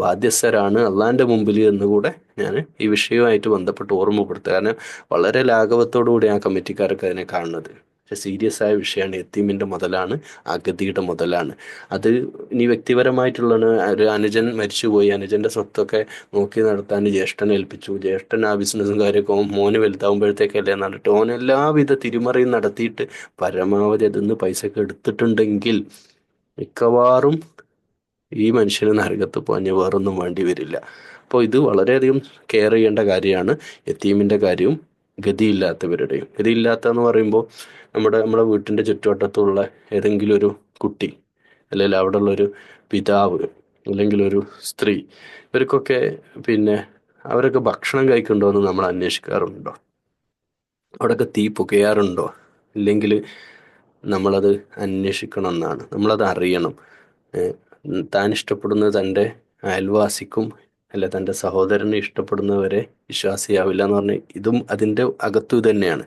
ബാധ്യസ്ഥരാണ് അള്ളാൻ്റെ മുമ്പിൽ എന്നുകൂടെ ഞാൻ ഈ വിഷയവുമായിട്ട് ബന്ധപ്പെട്ട് ഓർമ്മപ്പെടുത്തുക. കാരണം വളരെ ലാഘവത്തോടു കൂടി ആ കമ്മിറ്റിക്കാരൊക്കെ അതിനെ കാണുന്നത്. പക്ഷെ സീരിയസ് ആയ വിഷയമാണ്. യത്തീമിൻ്റെ മുതലാണ്, അഗതിയുടെ മുതലാണ്. അത് ഇനി വ്യക്തിപരമായിട്ടുള്ളതാണ്. ഒരു അനുജൻ മരിച്ചുപോയി, അനുജൻ്റെ സ്വത്തൊക്കെ നോക്കി നടത്താൻ ജ്യേഷ്ഠനെ ഏൽപ്പിച്ചു. ജ്യേഷ്ഠൻ ആ ബിസിനസ്സും കാര്യമൊക്കെ മോന് വലുതാവുമ്പോഴത്തേക്കല്ലേ എന്നിട്ട് ഓൻ എല്ലാവിധ തിരിമറിയും നടത്തിയിട്ട് പരമാവധി അതിന്ന് പൈസയൊക്കെ എടുത്തിട്ടുണ്ടെങ്കിൽ മിക്കവാറും ഈ മനുഷ്യന് നരകത്ത് പോഞ്ഞ് വേറൊന്നും വേണ്ടി വരില്ല. അപ്പോൾ ഇത് വളരെയധികം കെയർ ചെയ്യേണ്ട കാര്യമാണ്. യത്തീമിൻ്റെ കാര്യവും ഗതിയില്ലാത്തവരുടെയും. ഗതിയില്ലാത്തതെന്ന് പറയുമ്പോൾ നമ്മുടെ വീട്ടിൻ്റെ ചുറ്റുവട്ടത്തുള്ള ഏതെങ്കിലും ഒരു കുട്ടി, അല്ലെങ്കിൽ അവിടെ ഉള്ളൊരു പിതാവ്, അല്ലെങ്കിൽ ഒരു സ്ത്രീ, ഇവർക്കൊക്കെ പിന്നെ അവരൊക്കെ ഭക്ഷണം കഴിക്കുന്നുണ്ടോ എന്ന് നമ്മൾ അന്വേഷിക്കാറുണ്ടോ? അവിടെയൊക്കെ തീ പുകയാറുണ്ടോ? ഇല്ലെങ്കിൽ നമ്മളത് അന്വേഷിക്കണം എന്നാണ്, നമ്മളത് അറിയണം. താൻ ഇഷ്ടപ്പെടുന്നത് തൻ്റെ അയൽവാസിക്കും അല്ല തൻ്റെ സഹോദരനെ ഇഷ്ടപ്പെടുന്നവരെ വിശ്വാസിയാവില്ല എന്ന് പറഞ്ഞ് ഇതും അതിൻ്റെ അകത്തു തന്നെയാണ്.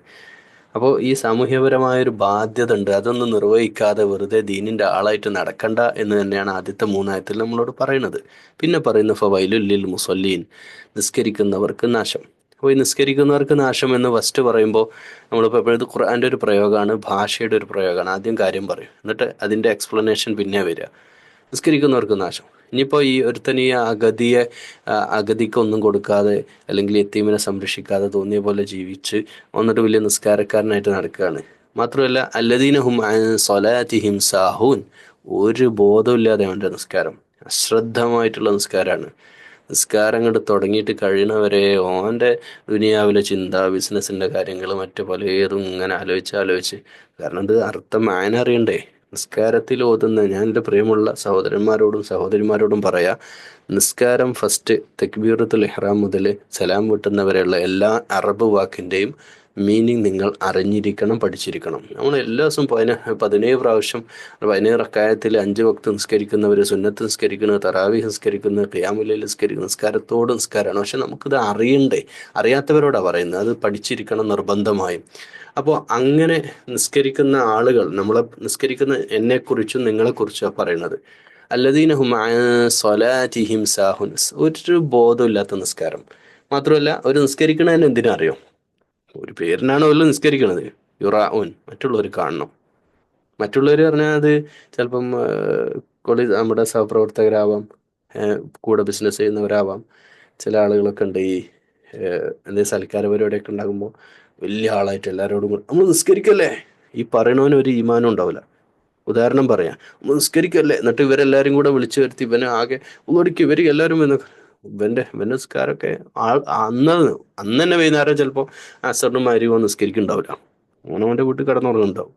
അപ്പോൾ ഈ സാമൂഹ്യപരമായൊരു ബാധ്യത ഉണ്ട്. അതൊന്നും നിർവഹിക്കാതെ വെറുതെ ദീനിൻ്റെ ആളായിട്ട് നടക്കണ്ട എന്ന് തന്നെയാണ് ആദ്യത്തെ 3 ആയത്തിൽ നമ്മളോട് പറയുന്നത്. പിന്നെ പറയുന്ന ഫവൈലുൽ ലിൽ മുസല്ലീൻ, നിസ്കരിക്കുന്നവർക്ക് നാശം. അപ്പോൾ ഈ നിസ്കരിക്കുന്നവർക്ക് നാശം എന്ന് ഫസ്റ്റ് പറയുമ്പോൾ നമ്മളിപ്പോൾ എപ്പോഴും ഖുർആൻ്റെ ഒരു പ്രയോഗമാണ്, ഭാഷയുടെ ഒരു പ്രയോഗമാണ്. ആദ്യം കാര്യം പറയും, എന്നിട്ട് അതിൻ്റെ എക്സ്പ്ലനേഷൻ പിന്നെ വരിക. നിസ്കരിക്കുന്നവർക്ക് നാശം. ഇനിയിപ്പോൾ ഈ ഒരുത്തൻ ഈ അഗതിക്കൊന്നും കൊടുക്കാതെ അല്ലെങ്കിൽ യത്തീമിനെ സംരക്ഷിക്കാതെ തോന്നിയ പോലെ ജീവിച്ച് വന്നിട്ട് വലിയ നിസ്കാരക്കാരനായിട്ട് നടക്കുകയാണ്. മാത്രമല്ല അല്ലദീനഹും അൻ സ്വലാത്തിഹിം സാഹൂൻ, ഒരു ബോധമില്ലാതെ അവൻ്റെ നിസ്കാരം, അശ്രദ്ധമായിട്ടുള്ള നിസ്കാരമാണ്. നിസ്കാരം കണ്ട് തുടങ്ങിയിട്ട് കഴിയണവരെ ഓൻ്റെ ദുനിയാവിലെ ചിന്ത, ബിസിനസ്സിൻ്റെ കാര്യങ്ങൾ, മറ്റു പലതും ഇങ്ങനെ ആലോചിച്ച് കാരണം ഇത് അർത്ഥം അറിയണ്ടേ. നിസ്കാരത്തിൽ ഓതുന്ന, ഞാൻ എൻ്റെ പ്രിയമുള്ള സഹോദരന്മാരോടും സഹോദരിമാരോടും പറയാം, നിസ്കാരം ഫസ്റ്റ് തക്ബീറത്തുൽ ഇഹ്റാം മുതൽ സലാം വീട്ടുന്നവരെയുള്ള എല്ലാ അറബ് വാക്കിൻ്റെയും മീനിങ് നിങ്ങൾ അറിഞ്ഞിരിക്കണം, പഠിച്ചിരിക്കണം. നമ്മൾ എല്ലാ ദിവസവും 17 പ്രാവശ്യം 17 റക്അത്തിൽ 5 വക്ത് നിസ്കരിക്കുന്നവർ, സുന്നത്ത് നിസ്കരിക്കുന്നത്, തറാവീഹ് നിസ്കരിക്കുന്നത്, ഖിയാമുൽ ലൈൽ നിസ്കരിക്കുന്നത്, നിസ്കാരത്തോട് നിസ്കാരമാണ്. പക്ഷെ നമുക്കിത് അറിയണ്ടേ? അറിയാത്തവരോടാണ് പറയുന്നത്, അത് പഠിച്ചിരിക്കണം നിർബന്ധമായും. അപ്പോൾ അങ്ങനെ നിസ്കരിക്കുന്ന ആളുകൾ, നമ്മളെ നിസ്കരിക്കുന്ന എന്നെക്കുറിച്ചും നിങ്ങളെക്കുറിച്ചാണ് പറയുന്നത്. അല്ലദീന ഹും അൻ സ്വലാത്തിഹിം സാഹുൻ, ഒരു ബോധമില്ലാത്ത നിസ്കാരം. മാത്രമല്ല ഒരു നിസ്കരിക്കണതിന് എന്തിനാ അറിയോ? ഒരു പേരിനാണ് വല്ലതും നിസ്കരിക്കണത്. യുറാഊൻ, മറ്റുള്ളവർ കാണണം. മറ്റുള്ളവർ പറഞ്ഞാൽ അത് ചിലപ്പം നമ്മുടെ സഹപ്രവർത്തകരാവാം, കൂടെ ബിസിനസ് ചെയ്യുന്നവരാവാം. ചില ആളുകളൊക്കെ ഉണ്ട് ഈ എന്തെങ്കിലും സൽക്കാര പരിപാടിയൊക്കെ ഉണ്ടാകുമ്പോൾ വലിയ ആളായിട്ട് എല്ലാവരോടും നമ്മൾ നിസ്കരിക്കല്ലേ, ഈ പറയണവന് ഒരു ഈമാനം ഉണ്ടാവില്ല. ഉദാഹരണം പറയാം, നമ്മൾ നിസ്കരിക്കല്ലേ, എന്നിട്ട് ഇവരെല്ലാവരും കൂടെ വിളിച്ചു വരുത്തി ഇവനെ ആകെ ഒന്നൊടുക്കി ഇവർ എല്ലാവരും വന്ന് ഇവൻ്റെ നിസ്കാരമൊക്കെ അന്ന് അന്ന് തന്നെ വൈകുന്നേരം ചിലപ്പോൾ അസറിനും മഗ്‌രിബും നിസ്കരിക്കുന്നുണ്ടാവില്ല, അവനവൻ്റെ വീട്ടിൽ കിടന്നുറങ്ങുന്നുണ്ടാവും.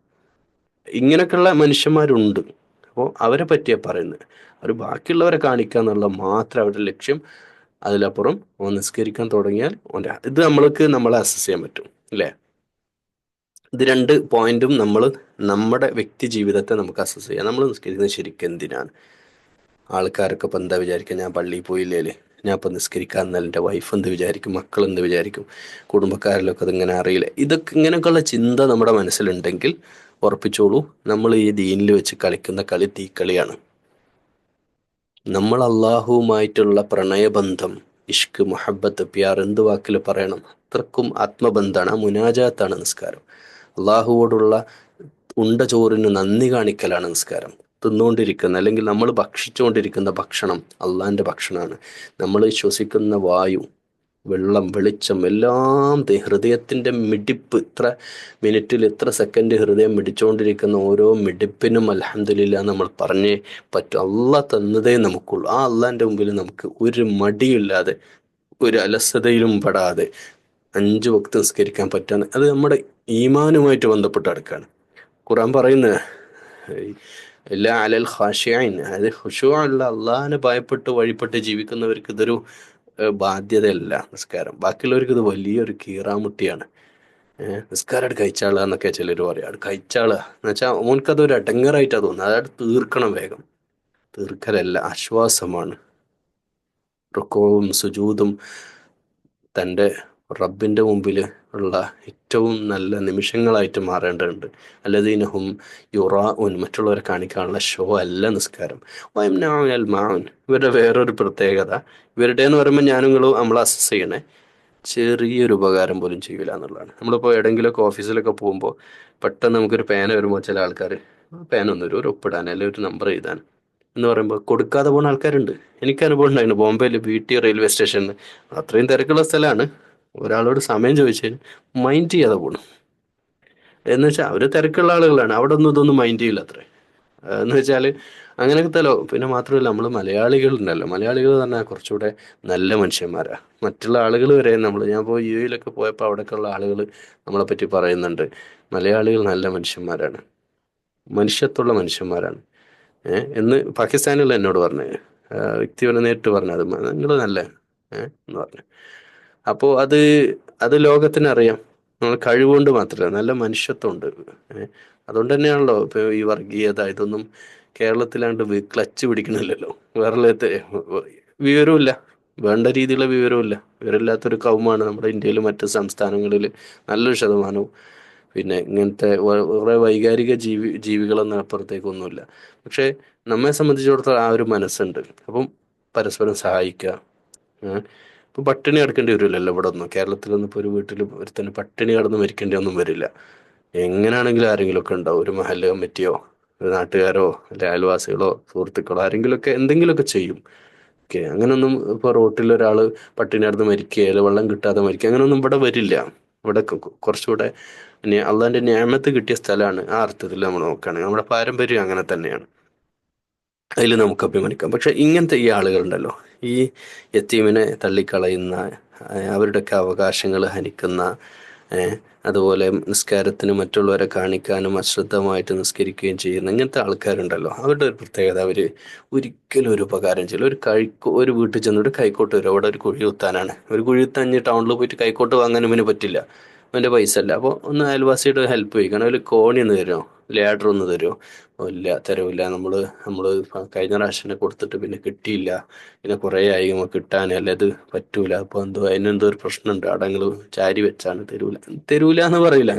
ഇങ്ങനെയൊക്കെയുള്ള മനുഷ്യന്മാരുണ്ട്. അപ്പോൾ അവരെ പറ്റിയാണ് പറയുന്നത്. അവർ ബാക്കിയുള്ളവരെ കാണിക്കുക എന്നുള്ള മാത്രം അവരുടെ ലക്ഷ്യം. അതിലപ്പുറം ഓൻ നിസ്കരിക്കാൻ തുടങ്ങിയാൽ ഇത് നമ്മൾക്ക് നമ്മളെ അസസ് ചെയ്യാൻ പറ്റും അല്ലേ? ഇത് രണ്ട് പോയിന്റും നമ്മൾ നമ്മുടെ വ്യക്തി ജീവിതത്തെ നമുക്ക് അസസ് ചെയ്യാം. നമ്മൾ നിസ്കരിക്കുന്നത് ശരിക്കും എന്തിനാണ്? ആൾക്കാരൊക്കെ ഇപ്പം എന്താ വിചാരിക്കുക, ഞാൻ പള്ളിയിൽ പോയില്ലേല്, ഞാൻ ഇപ്പം നിസ്കരിക്കാൻ എന്നാൽ എൻ്റെ വൈഫ് എന്ത് വിചാരിക്കും, മക്കൾ എന്ത് വിചാരിക്കും, കുടുംബക്കാരിലൊക്കെ അതിങ്ങനെ അറിയില്ല. ഇതൊക്കെ ഇങ്ങനെയൊക്കെയുള്ള ചിന്ത നമ്മുടെ മനസ്സിലുണ്ടെങ്കിൽ ഉറപ്പിച്ചോളൂ, നമ്മൾ ഈ ദീനിൽ വെച്ച് കളിക്കുന്ന കളി തീക്കളിയാണ്. നമ്മൾ അള്ളാഹുവുമായിട്ടുള്ള പ്രണയബന്ധം, ഇഷ്ക്, മുഹബത്ത്, പ്യാർ, എന്ത് വാക്കിൽ പറയണം, അത്രക്കും ആത്മബന്ധമാണ്. ആ മുനാജാത്താണ് നിസ്കാരം. അള്ളാഹുവോടുള്ള ഉണ്ട ചോറിന് നന്ദി കാണിക്കലാണ് നിസ്കാരം. തിന്നുകൊണ്ടിരിക്കുന്ന അല്ലെങ്കിൽ നമ്മൾ ഭക്ഷിച്ചുകൊണ്ടിരിക്കുന്ന ഭക്ഷണം അള്ളാഹിൻ്റെ ഭക്ഷണമാണ്. നമ്മൾ ശ്വസിക്കുന്ന വായു, വെള്ളം, വെളിച്ചം എല്ലാം ഹൃദയത്തിൻ്റെ മിടിപ്പ്, ഇത്ര മിനിറ്റിൽ ഇത്ര സെക്കൻഡ് ഹൃദയം മിടിച്ചുകൊണ്ടിരിക്കുന്ന ഓരോ മിടിപ്പിനും അൽഹംദുലില്ലാ നമ്മൾ പറഞ്ഞേ പറ്റും. അള്ളാഹ് തന്നതേ നമുക്കുള്ളൂ. ആ അള്ളാഹിൻ്റെ മുമ്പിൽ നമുക്ക് ഒരു മടിയില്ലാതെ, ഒരു അലസതയിലും പെടാതെ 5 വക്ത് നിസ്കരിക്കാൻ പറ്റാണ്. അത് നമ്മുടെ ഈമാനുമായിട്ട് ബന്ധപ്പെട്ട് കിടക്കുകയാണ്. ഖുർആൻ പറയുന്നത് എല്ലാ അലൽ ഖാശിഈൻ, അതായത് ഖുശൂ ഉള്ള അള്ളാഹിനെ ഭയപ്പെട്ട് വഴിപ്പെട്ട് ജീവിക്കുന്നവർക്ക് ഇതൊരു ബാധ്യതയല്ല നിസ്കാരം. ബാക്കിയുള്ളവർക്ക് ഇത് വലിയൊരു കീറാമുട്ടിയാണ്. നിസ്കാരം അവിടെ കഴിച്ചാളുക എന്നൊക്കെ ചിലർ പറയും. അവിടെ കഴിച്ചാളുക എന്ന് വെച്ചാൽ ഓൻക്കതൊരു അടങ്ങറായിട്ടാണ് തോന്നുന്നത്. അതവിടെ തീർക്കണം വേഗം. തീർക്കലല്ല, ആശ്വാസമാണ്. റുക്കൂഉം സുജൂദും തൻ്റെ റബ്ബിൻ്റെ മുമ്പിൽ ഉള്ള ഏറ്റവും നല്ല നിമിഷങ്ങളായിട്ട് മാറേണ്ടതുണ്ട്. അല്ലദീനഹും യുറാഊൻ, മറ്റുള്ളവരെ കാണിക്കാനുള്ള ഷോ അല്ല നിസ്കാരം. വയംനഊനൽ മാഊൻ, ഇവരുടെ വേറൊരു പ്രത്യേകത, ഇവരുടെ എന്ന് പറയുമ്പോൾ ഞാനും നിങ്ങളും നമ്മൾ അസസ് ചെയ്യണേ, ചെറിയൊരു ഉപകാരം പോലും ചെയ്യില്ല എന്നുള്ളതാണ്. നമ്മളിപ്പോൾ എവിടെയെങ്കിലുമൊക്കെ ഓഫീസിലൊക്കെ പോകുമ്പോൾ പെട്ടെന്ന് നമുക്കൊരു പേന വരുമ്പോൾ ചില ആൾക്കാർ പേനൊന്നും ഒരു ഒപ്പിടാൻ അല്ലെങ്കിൽ ഒരു നമ്പർ എഴുതാൻ എന്ന് പറയുമ്പോൾ കൊടുക്കാതെ പോകുന്ന ആൾക്കാരുണ്ട്. എനിക്ക് അനുഭവം ഉണ്ടായിരുന്നു ബോംബെയിൽ BT റെയിൽവേ സ്റ്റേഷനിൽ. അത്രയും തിരക്കുള്ള സ്ഥലമാണ്. ഒരാളോട് സമയം ചോദിച്ചതിന് മൈൻഡ് ചെയ്യാതെ പോകണം. എന്ന് വെച്ചാൽ അവർ തിരക്കുള്ള ആളുകളാണ്, അവിടെ ഒന്നും ഇതൊന്നും മൈൻഡ് ചെയ്യില്ല അത്രേ. എന്ന് വെച്ചാൽ അങ്ങനെയൊക്കെ പിന്നെ മാത്രമല്ല, നമ്മൾ മലയാളികളുണ്ടല്ലോ, മലയാളികൾ എന്ന് പറഞ്ഞാൽ കുറച്ചുകൂടെ നല്ല മനുഷ്യന്മാരാണ്. മറ്റുള്ള ആളുകൾ വരെ ഞാൻ ഇപ്പോൾ UAE പോയപ്പോൾ അവിടെയൊക്കെയുള്ള ആളുകൾ നമ്മളെ പറ്റി പറയുന്നുണ്ട്, മലയാളികൾ നല്ല മനുഷ്യന്മാരാണ്, മനുഷ്യത്വമുള്ള മനുഷ്യന്മാരാണ് എന്ന് പാകിസ്ഥാനിലുള്ള എന്നോട് പറഞ്ഞു. വ്യക്തിപരം നേരിട്ട് പറഞ്ഞു, അത് നിങ്ങൾ നല്ല എന്ന് പറഞ്ഞു. അപ്പോൾ അത് ലോകത്തിന് അറിയാം. നമ്മൾ കഴിവുകൊണ്ട് മാത്രമല്ല, നല്ല മനുഷ്യത്വമുണ്ട്. അതുകൊണ്ട് തന്നെയാണല്ലോ ഇപ്പോൾ ഈ വർഗീയത ഇതൊന്നും കേരളത്തിലാണ്ട് ക്ലച്ച് പിടിക്കണില്ലല്ലോ. വേറെ വിവരമില്ല, വേണ്ട രീതിയിലുള്ള വിവരമില്ല. വിവരമില്ലാത്തൊരു കൗമാണ് നമ്മുടെ ഇന്ത്യയിൽ മറ്റ് സംസ്ഥാനങ്ങളിൽ നല്ലൊരു ശതമാനവും. പിന്നെ ഇങ്ങനത്തെ കുറേ വൈകാരിക ജീവികളൊന്നും അപ്പുറത്തേക്കൊന്നുമില്ല. പക്ഷേ നമ്മെ സംബന്ധിച്ചിടത്തോളം ആ ഒരു മനസ്സുണ്ട്. അപ്പം പരസ്പരം സഹായിക്കുക. ഇപ്പോൾ പട്ടിണി കിടക്കേണ്ടി വരില്ലല്ലോ ഇവിടെ ഒന്നും. കേരളത്തിലൊന്നും ഇപ്പോൾ ഒരു വീട്ടിൽ ഒരുത്തന്നെ പട്ടിണി കിടന്ന് മരിക്കേണ്ടി ഒന്നും വരില്ല. എങ്ങനെയാണെങ്കിലും ആരെങ്കിലുമൊക്കെ ഉണ്ടാവും, ഒരു മഹല്ല് കമ്മിറ്റിയോ ഒരു നാട്ടുകാരോ അല്ലെ അയൽവാസികളോ സുഹൃത്തുക്കളോ ആരെങ്കിലുമൊക്കെ എന്തെങ്കിലുമൊക്കെ ചെയ്യും. ഓക്കെ, അങ്ങനെയൊന്നും ഇപ്പോൾ റോട്ടിൽ ഒരാൾ പട്ടിണി കിടന്ന് മരിക്കുക അല്ലെങ്കിൽ വെള്ളം കിട്ടാതെ മരിക്കുക അങ്ങനെയൊന്നും ഇവിടെ വരില്ല. ഇവിടെ കുറച്ചുകൂടെ അള്ളാഹിൻ്റെ നിഅമത്ത് കിട്ടിയ സ്ഥലമാണ്. ആ അർത്ഥത്തിൽ നമ്മൾ നോക്കുകയാണെങ്കിൽ നമ്മുടെ പാരമ്പര്യം അങ്ങനെ തന്നെയാണ്. അതിൽ നമുക്ക് അഭിമാനിക്കാം. പക്ഷെ ഇങ്ങനത്തെ ഈ ആളുകളുണ്ടല്ലോ, ഈ യത്തീമിനെ തള്ളിക്കളയുന്ന, അവരുടെയൊക്കെ അവകാശങ്ങൾ ഹനിക്കുന്ന, അതുപോലെ നിസ്കാരത്തിന് മറ്റുള്ളവരെ കാണിക്കാനും അശ്രദ്ധമായിട്ട് നിസ്കരിക്കുകയും ചെയ്യുന്ന ഇങ്ങനത്തെ ആൾക്കാരുണ്ടല്ലോ, അവരുടെ ഒരു പ്രത്യേകത, അവർ ഒരിക്കലും ഒരു ഉപകാരം ചെയ്യില്ല. ഒരു വീട്ടിൽ ചെന്നിട്ട് കൈക്കോട്ട് വരും, അവിടെ ഒരു കുഴി കുത്താനാണ്. ഒരു കുഴി കുത്താൻ ടൗണിൽ പോയിട്ട് കൈക്കോട്ട് വാങ്ങാനും ഇവന് പറ്റില്ല. അവൻ്റെ പൈസ അല്ല. അപ്പോൾ ഒന്ന് അയൽവാസിയുടെ ഹെൽപ്പ് ചോദിക്കണം, ഒരു കോണി ഒന്ന് തരുമോ, ലാഡർ ഒന്ന് തരുമോ? ഓ ഇല്ല, തരവില്ല, നമ്മൾ കഴിഞ്ഞ പ്രാവശ്യം കൊടുത്തിട്ട് പിന്നെ കിട്ടിയില്ല, പിന്നെ കുറേ ആയി നമുക്ക് കിട്ടാൻ, അല്ല ഇത് പറ്റൂല, അപ്പോൾ അതിനെന്തോ ഒരു പ്രശ്നമുണ്ട്, അവിടെ നിങ്ങൾ ചാരി വെച്ചാണ്, തരൂല തരൂല എന്ന് പറയില്ല.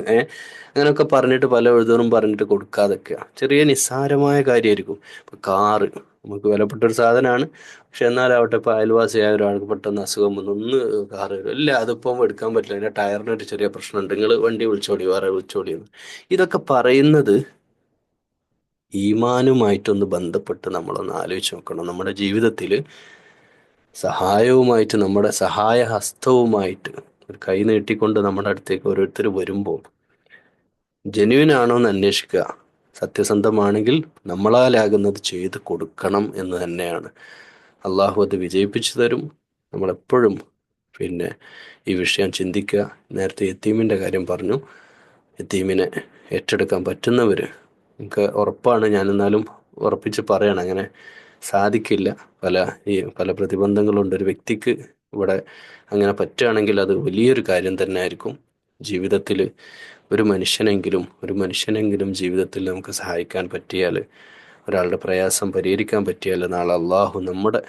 അങ്ങനെയൊക്കെ പറഞ്ഞിട്ട് പല എഴുതറും പറഞ്ഞിട്ട് കൊടുക്കാതൊക്കെയാ. ചെറിയ നിസ്സാരമായ കാര്യമായിരിക്കും. ഇപ്പൊ കാറ് നമുക്ക് വിലപ്പെട്ട ഒരു സാധനമാണ്, പക്ഷെ എന്നാലാവട്ടെ ഇപ്പൊ അയൽവാസിയായ ഒരാൾക്ക് പെട്ടെന്ന് അസുഖം വന്നു, ഒന്ന് കാറ് തരും, ഇല്ല അതിപ്പം എടുക്കാൻ പറ്റില്ല, അതിന്റെ ടയറിന് ഒരു ചെറിയ പ്രശ്നമുണ്ട്, നിങ്ങൾ വണ്ടി വിളിച്ചോടി, വേറെ വിളിച്ചോടി എന്ന്. ഇതൊക്കെ പറയുന്നത് ഈമാനുമായിട്ടൊന്ന് ബന്ധപ്പെട്ട് നമ്മളൊന്ന് ആലോചിച്ച് നോക്കണം. നമ്മുടെ ജീവിതത്തിൽ സഹായവുമായിട്ട്, നമ്മുടെ സഹായ ഹസ്തവുമായിട്ട് ഒരു കൈ നീട്ടിക്കൊണ്ട് നമ്മുടെ അടുത്തേക്ക് ഓരോരുത്തർ വരുമ്പോൾ ജെന്യുവിൻ ആണോ എന്ന് അന്വേഷിക്കുക. സത്യസന്ധമാണെങ്കിൽ നമ്മളാലാകുന്നത് ചെയ്ത് കൊടുക്കണം എന്ന് തന്നെയാണ്. അള്ളാഹു അത് വിജയിപ്പിച്ചു തരും. നമ്മളെപ്പോഴും പിന്നെ ഈ വിഷയം ചിന്തിക്കുക. നേരത്തെ യത്തീമിൻ്റെ കാര്യം പറഞ്ഞു. യത്തീമിനെ ഏറ്റെടുക്കാൻ പറ്റുന്നവർ, എനിക്ക് ഉറപ്പാണ്, ഞാനെന്നാലും ഉറപ്പിച്ച് പറയണം, അങ്ങനെ സാധിക്കില്ല. പല പ്രതിബന്ധങ്ങളുണ്ട്. ഒരു വ്യക്തിക്ക് ഇവിടെ അങ്ങനെ പറ്റുകയാണെങ്കിൽ അത് വലിയൊരു കാര്യം തന്നെ ആയിരിക്കും. ജീവിതത്തിൽ ഒരു മനുഷ്യനെങ്കിലും ജീവിതത്തിൽ നമുക്ക് സഹായിക്കാൻ പറ്റിയാൽ, ഒരാളുടെ പ്രയാസം പരിഹരിക്കാൻ പറ്റിയാൽ, നാളെ അള്ളാഹു നമ്മുടെ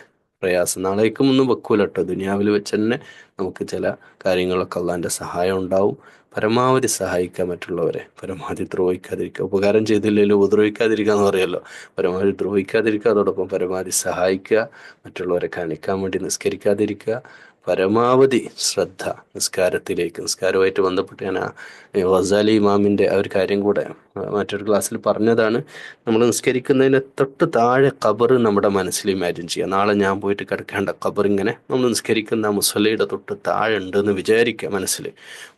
പ്രയാസം നാളേക്കും ഒന്നും വെക്കൂല കേട്ടോ, ദുനിയാവിൽ വെച്ച് തന്നെ നമുക്ക് ചില കാര്യങ്ങളൊക്കെ അള്ളാഹിൻ്റെ സഹായം ഉണ്ടാവും. പരമാവധി സഹായിക്കുക മറ്റുള്ളവരെ, പരമാവധി ദ്രോഹിക്കാതിരിക്കുക. ഉപകാരം ചെയ്തില്ലെങ്കിലും ഉപദ്രവിക്കാതിരിക്കുക എന്ന് പറയുമല്ലോ. പരമാവധി ദ്രോഹിക്കാതിരിക്കുക, അതോടൊപ്പം പരമാവധി സഹായിക്കുക, മറ്റുള്ളവരെ കാണിക്കാൻ വേണ്ടി നിസ്കരിക്കാതിരിക്കുക, പരമാവധി ശ്രദ്ധ നിസ്കാരവുമായിട്ട് ബന്ധപ്പെട്ട് ഞാൻ ഗസാലി ഇമാമിൻ്റെ ആ ഒരു കാര്യം കൂടെ മറ്റൊരു ക്ലാസ്സിൽ പറഞ്ഞതാണ്. നമ്മൾ നിസ്കരിക്കുന്നതിന് തൊട്ട് താഴെ ഖബർ നമ്മുടെ മനസ്സിൽ ഇമാജിൻ ചെയ്യുക. നാളെ ഞാൻ പോയിട്ട് കിടക്കേണ്ട ഖബർ ഇങ്ങനെ നമ്മൾ നിസ്കരിക്കുന്ന മുസല്ലയുടെ തൊട്ട് താഴെ ഉണ്ടെന്ന് വിചാരിക്കുക മനസ്സിൽ.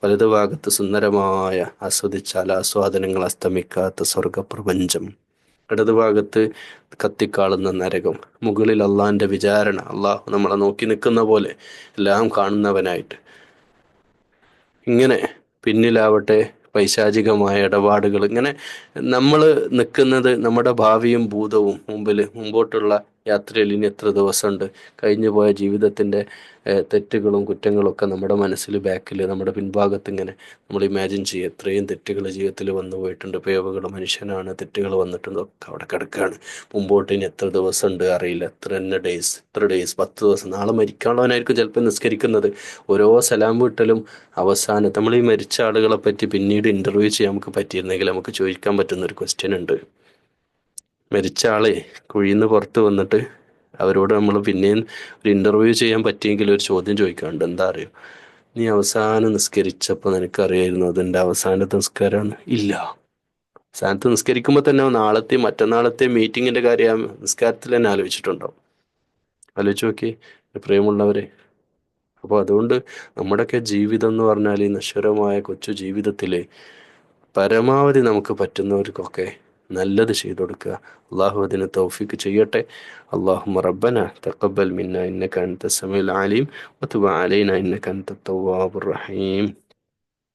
വലതുഭാഗത്ത് സുന്ദരമായ ആസ്വദിച്ചാൽ ആസ്വാദനങ്ങൾ അസ്തമിക്കാത്ത സ്വർഗപ്രപഞ്ചം, ഇടതുഭാഗത്ത് കത്തിക്കാളുന്ന നരകം, മുകളിൽ അള്ളാഹിൻ്റെ വിചാരണ, അള്ളാഹു നമ്മളെ നോക്കി നിൽക്കുന്ന പോലെ എല്ലാം കാണുന്നവനായിട്ട്, ഇങ്ങനെ പിന്നിലാവട്ടെ പൈശാചികമായ ഇടപാടുകൾ. ഇങ്ങനെ നമ്മൾ നിൽക്കുന്നത് നമ്മുടെ ഭാവിയും ഭൂതവും മുമ്പോട്ടുള്ള യാത്രയിൽ ഇനി എത്ര ദിവസമുണ്ട്, കഴിഞ്ഞു പോയ ജീവിതത്തിൻ്റെ തെറ്റുകളും കുറ്റങ്ങളും ഒക്കെ നമ്മുടെ മനസ്സിൽ ബാക്കിൽ നമ്മുടെ പിൻഭാഗത്ത് ഇങ്ങനെ നമ്മൾ ഇമാജിൻ ചെയ്യുക. എത്രയും തെറ്റുകൾ ജീവിതത്തിൽ വന്നു പോയിട്ടുണ്ട്, പിഴവുകൾ, മനുഷ്യനാണ്, തെറ്റുകൾ വന്നിട്ടുണ്ട്, ഒക്കെ അവിടെ കിടക്കുകയാണ്. മുമ്പോട്ട് ഇനി എത്ര ദിവസം ഉണ്ട് അറിയില്ല, എത്ര ഡേയ്സ് 10 ദിവസം, നാളെ മരിക്കാനുള്ളവനായിരിക്കും ചിലപ്പോൾ നിസ്കരിക്കുന്നത്. ഓരോ സലാം വീട്ടലും അവസാനം നമ്മൾ ഈ മരിച്ച ആളുകളെ പറ്റി പിന്നീട് ഇൻ്റർവ്യൂ ചെയ്യാൻ നമുക്ക് പറ്റിയിരുന്നെങ്കിൽ നമുക്ക് ചോദിക്കാൻ പറ്റുന്ന ഒരു ക്വസ്റ്റ്യൻ ഉണ്ട്. മരിച്ച ആളെ കുഴിയിൽ നിന്ന് പുറത്ത് വന്നിട്ട് അവരോട് നമ്മൾ പിന്നെയും ഒരു ഇൻ്റർവ്യൂ ചെയ്യാൻ പറ്റിയെങ്കിൽ ഒരു ചോദ്യം ചോദിക്കാറുണ്ട്. എന്താ അറിയോ, നീ അവസാനം നിസ്കരിച്ചപ്പോൾ നിനക്കറിയായിരുന്നു അതെൻ്റെ അവസാനത്തെ നിസ്കാരമാണ്? ഇല്ല. അവസാനത്ത് നിസ്കരിക്കുമ്പോൾ തന്നെ മറ്റന്നാളത്തെ മീറ്റിങ്ങിൻ്റെ കാര്യം നിസ്കാരത്തിൽ തന്നെ ആലോചിച്ചിട്ടുണ്ടാവും. ആലോചിച്ച് നോക്കി പ്രിയമുള്ളവരെ. അപ്പോൾ അതുകൊണ്ട് നമ്മുടെയൊക്കെ ജീവിതം എന്ന് പറഞ്ഞാൽ ഈ നശ്വരമായ കൊച്ചു ജീവിതത്തിൽ പരമാവധി നമുക്ക് പറ്റുന്നവർക്കൊക്കെ നല്ലത് ചെയ്തു കൊടുക്കുക. അള്ളാഹു അതിന് തൗഫീക്ക് ചെയ്യട്ടെ. അല്ലാഹുമ്മ റബ്ബന തഖബ്ബൽ മിന്ന ഇന്നക അൻത സമീഉൽ അലീം വതുബ് അലൈനാ ഇന്നക അൻത തവ്വാബുർ റഹീം.